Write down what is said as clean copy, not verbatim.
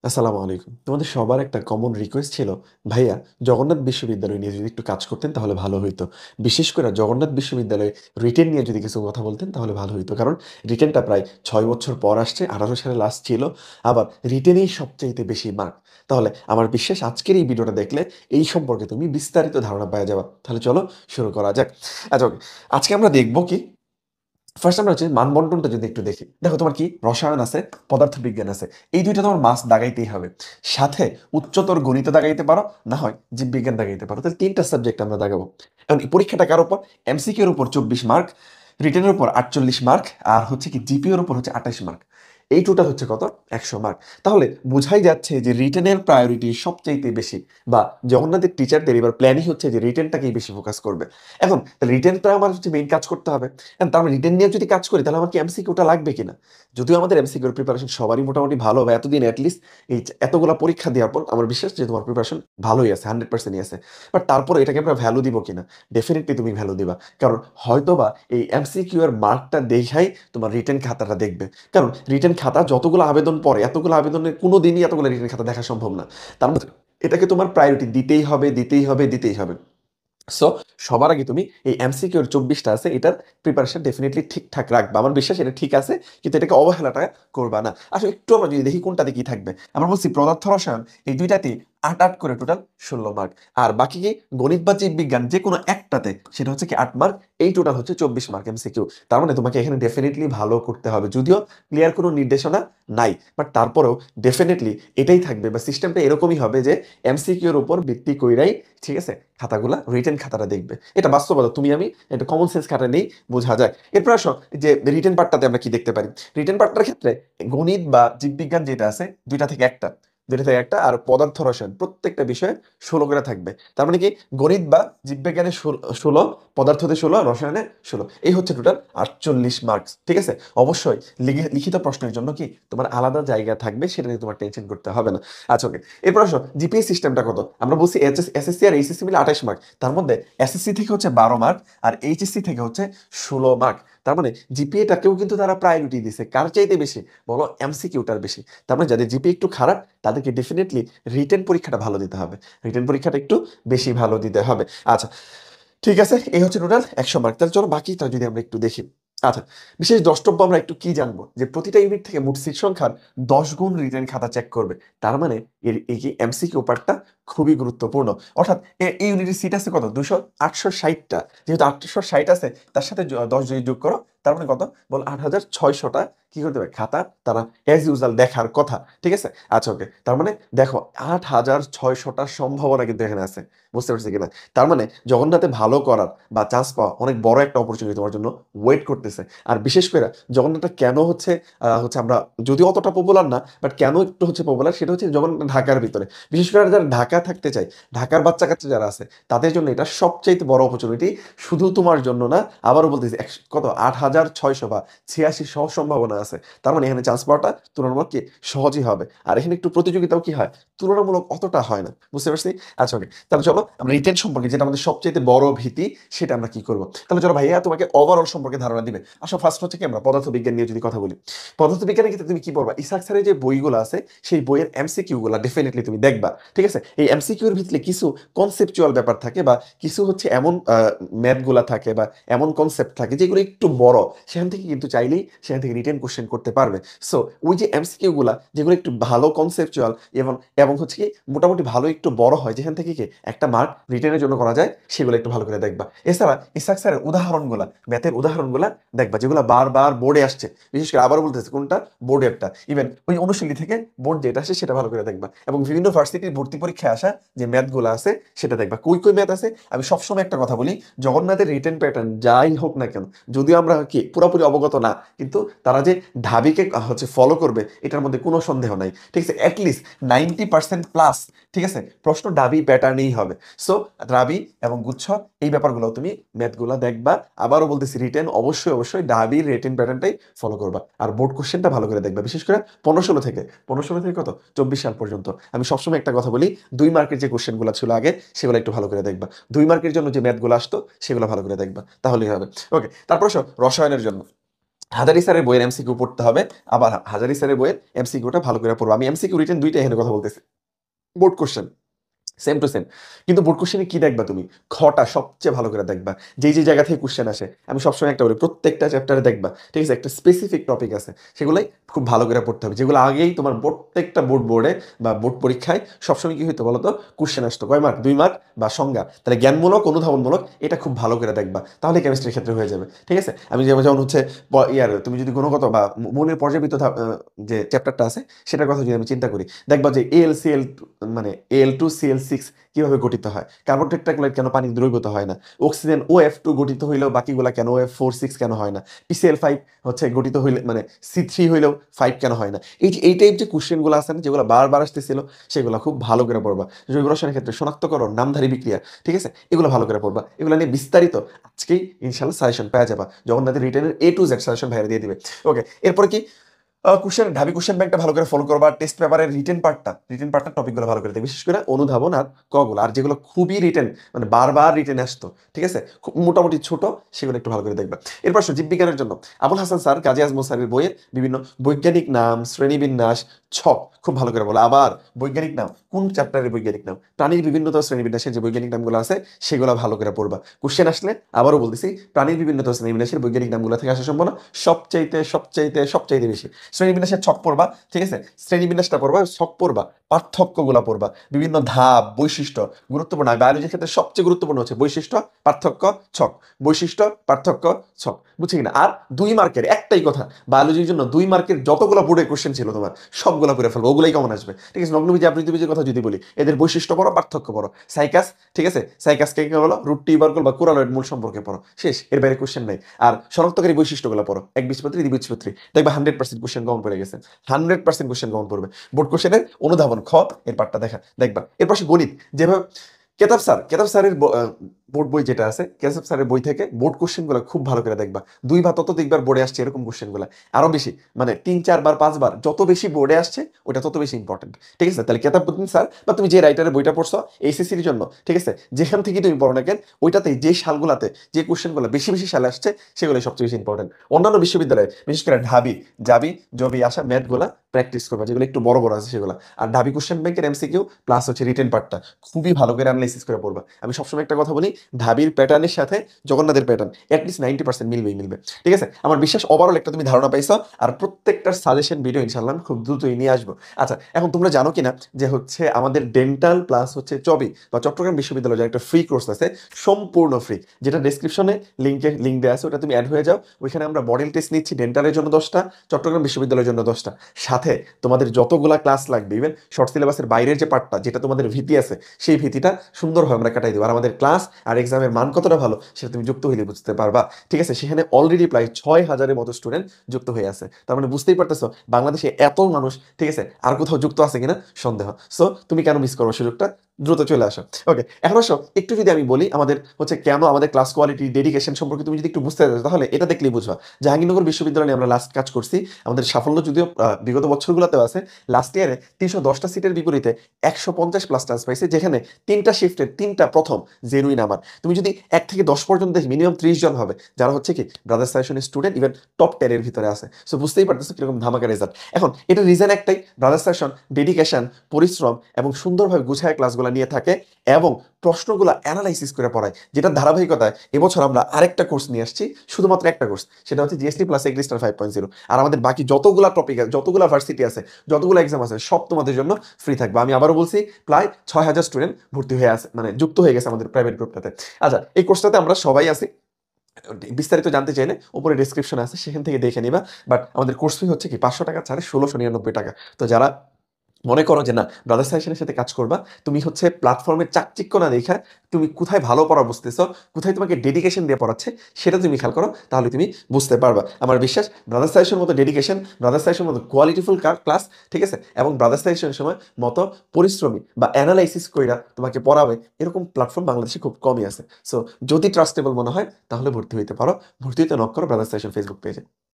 আসসালামু আলাইকুম। তোমাদের সবার একটা কমন রিকোয়েস্ট ছিল, "ভাইয়া জগন্নাথ বিশ্ববিদ্যালয় নিয়ে যদি একটু কাজ করতেন তাহলে ভালো হইতো।" বিশেষ করে জগন্নাথ বিশ্ববিদ্যালয়ে রিটেন নিয়ে যদি কিছু কথা বলতেন তাহলে ভালো হইতো। কারণ রিটেনটা প্রায় ৬ বছর পর আসছে, ১৮ সালে লাস্ট ছিল। আবার রিটেনেই সবচাইতে বেশি মার্ক। তাহলে আমার বিশ্বাস আজকের এই ভিডিওটা দেখলে এই সম্পর্কে তুমি বিস্তারিত ধারণা পাওয়া যাবা। তাহলে চলো শুরু করা যাক। আচ্ছা, ওকে। আজকে আমরা দেখব কি ফার্স্ট আমরা হচ্ছে মানবন্টনটা যদি একটু দেখি। দেখো তোমার কি রসায়ন আছে, পদার্থবিজ্ঞান আছে। এই ২ টা তোমার মাস দাগাইতেই হবে। সাথে উচ্চতর গণিত দাগাইতে পারো, না হয় জীববিজ্ঞান দাগাইতে পারো। তাহলে ৩ টা সাবজেক্ট আমরা দাগাবো। এখন এই পরীক্ষাটা কার উপর? এমসিকিউ এর উপর ২৪ মার্ক, রিটেনের উপর ৪৮ মার্ক, আর হচ্ছে কি জিপিএ এর উপর হচ্ছে ২৮ মার্ক। এই টোটাল হচ্ছে কত? ১০০ মার্ক। তাহলে বোঝাই যাচ্ছে যে রিটেনের প্রায়োরিটি সবচাইতে বেশি, বা জগন্নাথের টিচারদের এবার প্ল্যানই হচ্ছে যে রিটেনটাকেই বেশি ফোকাস করবে। এখন রিটেনটা আমার হচ্ছে মেইন কাজ করতে হবে। এখন তার মানে রিটেন নিয়ে যদি কাজ করি তাহলে আমার কি এমসিকিউটা লাগবে কিনা? যদিও আমাদের এমসিকিউর প্রিপারেশন সবারই মোটামুটি ভালো, বা এতদিন এটলিস্ট এই এতগুলা পরীক্ষা দেওয়ার পর আমার বিশ্বাস যে তোমার প্রিপারেশন ভালোই আছে, 100%ই আছে। বাট তারপরে এটাকে আমরা ভ্যালু দিব কিনা? ডেফিনিটলি তুমি ভ্যালু দিবা। কারণ হয়তোবা এই এমসিকিউ এর মার্কটা দেখাই তোমার রিটেন খাতাটা দেখবে। কারণ রিটেন খাতা যতগুলো আবেদন পড়ে, এতগুলো আবেদনের কোনো দিনই এতগুলো রিটেন খাতা দেখা সম্ভব না। তার মানে এটাকে তোমার প্রায়োরিটি দিতেই হবে, দিতেই হবে, দিতেই হবে। সো সবার আগে তুমি এই এমসিকিউর ২৪ টা আছে, এটার প্রিপারেশন ডেফিনিটলি ঠিকঠাক রাখবা। আমার বিশ্বাস এটা ঠিক আছে, কিন্তু এটাকে অবহেলাটা করবা না। আসলে একটু আমরা যদি দেখি কোনটাতে কি থাকবে। আমরা বলছি পদার্থ রসায়ন, এই ২ টাতেই ৮ করে টোটাল ১৬ মার্ক। আর বাকি কি গণিত বা জীববিজ্ঞান যেকোনো একটাতে সেটা হচ্ছে কি ৮ মার্ক। এই টোটাল হচ্ছে ২৪ মার্ক এমসিকিউ। তার মানে তোমাকে এখানে ডেফিনিটলি ভালো করতে হবে। যদিও ক্লিয়ার কোনো নির্দেশনা নাই। বাট তারপরেও ডেফিনিটলি এটাই থাকবে, বা সিস্টেমটা এরকমই হবে যে এমসিকিউ এর উপর ভিত্তি কইরাই, ঠিক আছে, খাতাগুলা রিটেন খাতাটা দেখবে। এটা বাস্তবতা। তুমি আমি এটা কমন সেন্স খাতা নেই, বোঝা যায়। এরপর আসো যে রিটেন পার্টটাতে আমরা কি দেখতে পারি। রিটেন পার্টটার ক্ষেত্রে গণিত বা জীববিজ্ঞান যেটা আছে ২ টা থেকে ১ টা। ২ টা থেকে ১ টা, আর পদার্থ রসায়ন প্রত্যেকটা বিষয়ে ১৬ করে থাকবে। তার মানে কি গণিত বা জীববিজ্ঞানে ১৬, পদার্থতে ১৬, রসায়নে ১৬। এই হচ্ছে টোটাল ৪৮ মার্কস। ঠিক আছে? অবশ্যই লিখিত প্রশ্নের জন্য কি তোমার আলাদা জায়গা থাকবে, সেটা নিয়ে তোমার টেনশন করতে হবে না। আচ্ছা, ওকে। এরপর আসো জিপিএ সিস্টেমটা কত? আমরা বলছি এসএসসি আর এইচএসসি মিলে ২৮ মার্ক। তার মধ্যে এসএসসি থেকে হচ্ছে ১২ মার্ক, আর এইচএসসি থেকে হচ্ছে ১৬ মার্ক। তার মানে জিপিএটাকেও কিন্তু তারা প্রায়োরিটি দিছে। কার চাইতে বেশি? বলো এমসিকিউটার বেশি। তার মানে যাদের জিপিএ একটু খারাপ তাদেরকে ডেফিনিটলি রিটেন পরীক্ষাটা ভালো দিতে হবে। রিটেন পরীক্ষাটা একটু বেশি ভালো দিতে হবে। আচ্ছা, ঠিক আছে। এই হচ্ছে টোটাল ১০০ মার্ক। তাহলে চলো বাকিটা যদি আমরা একটু দেখি। আচ্ছা, বিশেষ দ্রষ্টব্য আমরা একটু কি জানবো? যে প্রতিটা ইউনিট থেকে মোট সিট সংখ্যার ১০ গুণ রিটেন খাতা চেক করবে। তার মানে এই যে এমসিকিউ পার্টটা খুবই গুরুত্বপূর্ণ। অর্থাৎ এই ইউনিটের সিট আছে কত? ৮৬০ টা। যেহেতু ৮৬০ আছে, তার সাথে ১০ যদি যোগ করো, তার মানে কত? বলো ৮৬০০ টা কি করতে হবে? খাতা তারা এজ ইউজুয়াল দেখার কথা। ঠিক আছে? আচ্ছা, ওকে। তার মানে দেখো ৮৬০০ টার সম্ভাবনা কিন্তু এখানে আছে। বুঝতে পারছি কিনা? তার মানে জগন্নাথে ভালো করার বা চান্স পাওয়া অনেক বড় একটা অপরচুনিটি তোমার জন্য ওয়েট করতেছে। আর বিশেষ করে জগন্নাথটা কেন হচ্ছে হচ্ছে আমরা যদিও অতটা পপুলার না, বাট কেন একটু হচ্ছে পপুলার সেটা হচ্ছে জগন্নাথ ঢাকার ভিতরে। বিশেষ করে যারা ঢাকা থাকতে চায়, ঢাকার বাচ্চা-কাচ্চা যারা আছে তাদের জন্য এটা সবচাইতে বড় অপরচুনিটি। শুধু তোমার জন্য না, আবারও বলতেছি কত ৮৬০০ বা ৮৬ সম্ভাবনা আছে। তার মানে এখানে চান্স পাওয়াটা তুলনামূলক কি সহজই হবে। আর এখানে একটু প্রতিযোগিতাও কি হয়? তুলনামূলক অতটা হয় না। বুঝতে পারছি? আচ্ছা, ওকে। তাহলে চলো আমরা রিটেন সম্পর্কে, যেটা আমাদের সবচাইতে বড় ভীতি, সেটা আমরা কি করব। তাহলে চলো ভাইয়া তোমাকে ওভারঅল সম্পর্কে ধারণা দিবে। আসো ফার্স্ট হচ্ছে কি আমরা পদার্থবিজ্ঞান নিয়ে যদি কথা বলি। পদার্থবিজ্ঞানের ক্ষেত্রে তুমি কি পড়বা? ইসাক স্যারের যে বইগুলো আছে সেই বইয়ের এমসিকিউ গুলা ডেফিনিটলি তুমি দেখবা। ঠিক আছে? এই এমসিকিউ এর ভিতরে কিছু কনসেপচুয়াল ব্যাপার থাকে, বা কিছু হচ্ছে এমন ম্যাথ গুলা থাকে, বা এমন কনসেপ্ট থাকে যেগুলো একটু বড়। সেখান থেকে কিন্তু চাইলেই সেখান থেকে রিটেন কোশ্চেন করতে পারবে। সো ওই যে এমসিকিউ গুলা যেগুলো একটু ভালো কনসেপচুয়াল, এবং এবং হচ্ছে কি মোটামুটি ভালো একটু বড় হয়, যেখান থেকে কি একটা মার্ক রিটেনের জন্য করা যায়, সেগুলো একটু ভালো করে দেখবা। এছাড়া ইসাক স্যারের উদাহরণগুলা, ম্যাথের উদাহরণগুলা দেখবা, যেগুলো বারবার বোর্ডে আসছে। বিশেষ করে আবার বলতেছে কোনটা? বোর্ডেরটা। ইভেন ওই অনুশীলনী থেকে বোর্ড যেটা আসে সেটা ভালো করে দেখবা, এবং বিভিন্ন ভার্সিটির ভর্তি পরীক্ষায় আসা যে ম্যাথগুলো আছে সেটা দেখবা। কই ম্যাথ আছে। আমি সবসময় একটা কথা বলি, জগন্নাথের রিটেন প্যাটার্ন যাই হোক না কেন, যদিও আমরা কি পুরোপুরি অবগত না, কিন্তু তারা যে ঢাবিকে হচ্ছে ফলো করবে এটার মধ্যে কোনো সন্দেহ নাই। ঠিক আছে? অ্যাটলিস্ট 90% প্লাস, ঠিক আছে, প্রশ্ন ডাবি প্যাটার্নেই হবে। সো রাবি এবং গুচ্ছ, এই ব্যাপারগুলো তুমি ম্যাথগুলো দেখবা। আবারও বলতেছি, রিটেন অবশ্যই অবশ্যই ডাবির রিটেন প্যাটার্নটাই ফলো করবা। আর বোর্ড কোশ্চেনটা ভালো করে দেখবা, বিশেষ করে ১৫ ষোলো থেকে কত ২৪ সাল পর্যন্ত। আমি সবসময় একটা কথা বলি, ২ মার্কের যে কোশ্চেনগুলো ছিল আগে সেগুলো একটু ভালো করে দেখবা। ২ মার্কের জন্য যে ম্যাথগুলো আসতো সেগুলো ভালো করে দেখবা, তাহলেই হবে। ওকে। তারপর রসায়নের জন্য হাজারি স্যারের বইয়ের এমসিকিউ পড়তে হবে, আবার হাজারি স্যারের বইয়ের এমসিকিউটা ভালো করে পড়বো। আমি এমসিকিউ রিটেন ২ টাই এখানে কথা বলতেছি। Board question same to same. কিন্তু বোর্ড কোয়েশ্চেনে কি দেখবা তুমি? খটা সবচেয়ে ভালো করে দেখবা। যেই জায়গা থেকে কোয়েশ্চেন আসে, আমি সবসময় একটা বলি, প্রত্যেকটা চ্যাপ্টারে দেখবা, ঠিক আছে? একটা স্পেসিফিক টপিক আছে। সেগুলাই খুব ভালো করে পড়তে হবে। যেগুলো আগেই তোমার প্রত্যেকটা বোর্ডে বা বোর্ড পরীক্ষায় সবসময় কি হইতো বলো তো? কোয়েশ্চেন আসতো। কয় মার্ক? ২ মার্ক বা সংজ্ঞা। তাহলে জ্ঞানমূলক, অনুধাবনমূলক এটা খুব ভালো করে দেখবা। তাহলে কেমিস্ট্রির ক্ষেত্রে হয়ে যাবে। ঠিক আছে? আমি যেমন হচ্ছে তুমি যদি গুণগত বা মূলের পর্যাবৃত্ত যে চ্যাপ্টারটা আছে, সেটার কথা যদি আমি চিন্তা করি, দেখবা যে AlCl মানে Al2Cl6 কিভাবে গঠিত হয়, কার্বন টেট্রাক্লোরাইড কেন পানি দ্রবীভূত হয় না, অক্সিজেন OF2 গঠিত হইলেও বাকিগুলা কেন OF4 6 কেন হয় না, PCl5 হচ্ছে গঠিত হইলে মানে C3 হইলেও 5 কেন হয় না, এই টাইপ যে কোশ্চেন গুলো আছে না, যেগুলো বারবার আসতেছিল, সেগুলো খুব ভালো করে পড়বা। জৈব রসায়নের ক্ষেত্রে শনাক্তকরণ, নামধারী বিক্রিয়া, ঠিক আছে, এগুলো ভালো করে পড়বা। এগুলো নিয়ে বিস্তারিত আজকেই ইনশাল্লাহ সাজেশন পেয়ে যাবা, জগন্নাথের রিটেনের A to Z সাজেশন ভাইরা দিয়ে দিবে। ওকে, এরপরে কি কোশ্চেন ঢাবি কোশ্চেন ব্যাংকটা ভালো করে ফলো করবা। টেস্ট পেপারের রিটেন পার্টটা টপিকগুলো ভালো করে দেখবে, বিশেষ করে অনুধাবন আর কগুলো, আর যেগুলো খুবই রিটেন মানে বারবার রিটেন আসতো, ঠিক আছে, খুব মোটামুটি ছোট, সেগুলো একটু ভালো করে দেখবা। এরপর জীববিজ্ঞানের জন্য আবুল হাসান স্যার, কাজী আজমল স্যারের বইয়ের বিভিন্ন বৈজ্ঞানিক নাম, শ্রেণীবিন্যাস, ছক খুব ভালো করে বলে। আবার বৈজ্ঞানিক নাম, কোন চ্যাপ্টারের বৈজ্ঞানিক নাম, প্রাণীর বিভিন্নতা শ্রেণীবিন্যাসের যে বৈজ্ঞানিক নামগুলো আছে, সেগুলো ভালো করে পড়বা। কোশ্চেন আসলে আবারও বলতেছি, প্রাণীর বিভিন্নতা শ্রেণীবিন্যাসের বৈজ্ঞানিক নামগুলো থেকে আসা সম্ভাবনা সবচাইতে বেশি। শ্রেণীবিন্যাসের ছক পড়বা, ঠিক আছে, শ্রেণীবিন্যাসটা পড়বা, ছক পড়বা, পার্থক্যগুলো পড়বা, বিভিন্ন ধাপ, বৈশিষ্ট্য গুরুত্বপূর্ণ। বায়োলজির ক্ষেত্রে সবচেয়ে গুরুত্বপূর্ণ হচ্ছে বৈশিষ্ট্য, পার্থক্য, ছক। বৈশিষ্ট্য, পার্থক্য, ছক, বুঝছি কিনা? আর 2 মার্কের একটাই কথা, বায়োলজির জন্য 2 মার্কের যতগুলো বোর্ডে কোশ্চেন ছিল তোমার, সবগুলো করে ফেলবো, ওগুলাই কমন আসবে। ঠিক আছে, নগ্নবীজি আপৃতবীজের কথা যদি বলি, এদের বৈশিষ্ট্য পড়ো, পার্থক্য পড়ো। সাইকাস, ঠিক আছে, সাইকাসকে কি বলো? রুট টিউবারকুল বা কোরালয়েড মূল সম্পর্কে পড়ো, শেষ, এর বাইরে কোশ্চেন নাই। আর শনাক্তকারী বৈশিষ্ট্যগুলো পড়ো, একবীজপত্রী, দ্বিবীজপত্রী, দেখবা 100% কোশ্চেন কমন পড়ে গেছে, 100% কোশ্চেন কমন পড়বে। বোর্ড কোশ্চেনের অনুধাবন এর পার্টটা দেখবা। এরপর গণিত, যেভাবে কেতাব স্যারের বোর্ড বই যেটা আছে, কেতাব স্যারের বই থেকে বোর্ড কোশ্চেন গুলো খুব ভালো করে দেখবা। 2 বা ততোধিকবার বোর্ডে আসছে এরকম কোশ্চেন গুলো, আরো বেশি, মানে 3 4 বার 5 বার যত বেশি বোর্ডে আসছে, ওটা তত বেশি ইম্পর্টেন্ট। ঠিক আছে, তাহলে কেতাবউদ্দিন স্যার বা তুমি যে রাইটারের বইটা পড়ছো এইচএসসির জন্য, ঠিক আছে, যেখান থেকে তুমি পড়ো না কেন, ওইটাতে যে সালগুলাতে যে কোশ্চেনগুলো বেশি বেশি সালে আসছে, সেগুলো সবচেয়ে বেশি ইম্পর্টেন্ট। অন্যান্য বিশ্ববিদ্যালয়ে বিশেষ করে ঢাবি, জাবি, জবি আসা ম্যাথগুলা প্র্যাকটিস করবা, যেগুলো একটু বড় বড় আছে সেগুলো। আর ঢাবি কোশ্চেন ব্যাংকের এমসিকিউ প্লাস হচ্ছে রিটেন পার্টটা খুবই ভালো করে অ্যানালাইসিস করে পড়বা। আমি সবসময় একটা কথা বলি, ঢাবির প্যাটার্নের সাথে জগন্নাথের প্যাটার্ন অ্যাটলিস্ট 90% মিলবে। ঠিক আছে, আমার বিশ্বাস ওভারঅল একটা তুমি ধারণা পাইছো। আর প্রত্যেকটার সাজেশন ভিডিও ইনশাল্লাহ আমি খুব দ্রুতই নিয়ে আসবো। আচ্ছা, এখন তোমরা জানো কিনা যে হচ্ছে আমাদের ডেন্টাল প্লাস হচ্ছে চবি বা চট্টগ্রাম বিশ্ববিদ্যালয়ে যে একটা ফ্রি কোর্স আছে, সম্পূর্ণ ফ্রি, যেটা ডেসক্রিপশনে লিঙ্ক দেওয়া আছে, ওটা তুমি অ্যাড হয়ে যাও। ওইখানে আমরা মডেল টেস্ট নিচ্ছি, ডেন্টালের জন্য 10টা, চট্টগ্রাম বিশ্ববিদ্যালয়ের জন্য 10টা, সাথে তোমাদের যতগুলা ক্লাস লাগবে, ইভেন শর্ট সিলেবাসের বাইরের যে পার্টটা, যেটা তোমাদের ভীতি আছে, সেই ভীতিটা সুন্দরভাবে আমরা কাটাই দেবো। আর আমাদের ক্লাস আর এক্সামের মান কতটা ভালো, সেটা তুমি যুক্ত হইলে বুঝতে পারবা। ঠিক আছে, সেখানে অলরেডি প্রায় 6,000-এর মতো স্টুডেন্ট যুক্ত হয়ে আছে। তার মানে বুঝতেই পারতেছো বাংলাদেশে এত মানুষ, ঠিক আছে, আর কোথাও যুক্ত আছে কিনা সন্দেহ। সো তুমি কেন মিস করো সুযোগটা? দ্রুত চলে আসো। ওকে, এখন আসো একটু যদি আমি বলি আমাদের হচ্ছে কেন আমাদের ক্লাস কোয়ালিটি, ডেডিকেশন সম্পর্কে তুমি যদি একটু বুঝতে চাও, তাহলে এটা দেখলেই বুঝবা। জাহাঙ্গীরনগর বিশ্ববিদ্যালয়ে আমরা লাস্ট কাজ করছি, আমাদের সাফল্য যদিও বিগত বছরগুলোতেও আছে। লাস্ট ইয়ারে 310টা সিটের বিপরীতে 150+ চান্স পাইছে, যেখানে 3টা শিফটের 3টা প্রথম জেনুইন আমার। তুমি যদি 1 থেকে 10 পর্যন্ত দেখি, মিনিমাম 30 জন হবে যারা হচ্ছে কি ব্রাদার্স সাজেশনের স্টুডেন্ট, ইভেন টপ 10 এর ভিতরে আছে। সো বুঝতেই পারতেছো কিরকম ধামাকা রেজাল্ট। এখন এটা রিজন একটাই, ব্রাদার্স সাজেশন ডেডিকেশন, পরিশ্রম এবং সুন্দরভাবে গুছায় ক্লাসগুলো নিয়ে থাকে এবং প্রশ্নগুলো অ্যানালাইসিস করে পড়ায়, যেটা ধারাবাহিকতায় এবছর আমরা আরেকটা কোর্স নিয়ে আসছি, শুধুমাত্র একটা কোর্স, সেটা হচ্ছে জিএসটি প্লাস এগ্রিস্টার 5.0। আর আমাদের বাকি যতগুলা টপিক আছে, যতগুলা ভার্সিটি আছে, যতগুলো এক্সাম আছে, সব তোমাদের জন্য ফ্রি থাকবে। আমি আবারও বলছি, প্রায় 6,000 স্টুডেন্ট ভর্তি হয়ে আছে, মানে যুক্ত হয়ে গেছে আমাদের প্রাইভেট গ্রুপটাতে। আচ্ছা, এই কোর্সটাতে আমরা সবাই আছি। বিস্তারিত জানতে চাইলে উপরে ডেসক্রিপশন আছে, সেখান থেকে দেখে নিবা। বাট আমাদের কোর্স ফি হচ্ছে কি 500 টাকা ছাড়ে 1,699 টাকা। তো যারা মনে করো যে না ব্রাদার্স সাজেশনের সাথে কাজ করবা, তুমি হচ্ছে প্ল্যাটফর্মের চাকচিক্য না দেখা তুমি কোথায় ভালো পড়া বুঝতেছো, কোথায় তোমাকে ডেডিকেশন দিয়ে পড়াচ্ছে, সেটা তুমি খেয়াল করো, তাহলে তুমি বুঝতে পারবা। আমার বিশ্বাস ব্রাদার্স সাজেশনের মতো ডেডিকেশন, ব্রাদার্স সাজেশনের মতো কোয়ালিটিফুল ক্লাস, ঠিক আছে, এবং ব্রাদার্স সাজেশনের সময় মতো পরিশ্রমী বা অ্যানালাইসিস কইরা তোমাকে পড়াবে, এরকম প্ল্যাটফর্ম বাংলাদেশে খুব কমই আছে। সো যদি ট্রাস্টেবল মনে হয়, তাহলে ভর্তি হইতে পারো। ভর্তি হইতে নক করো ব্রাদার্স সাজেশন ফেসবুক পেজে।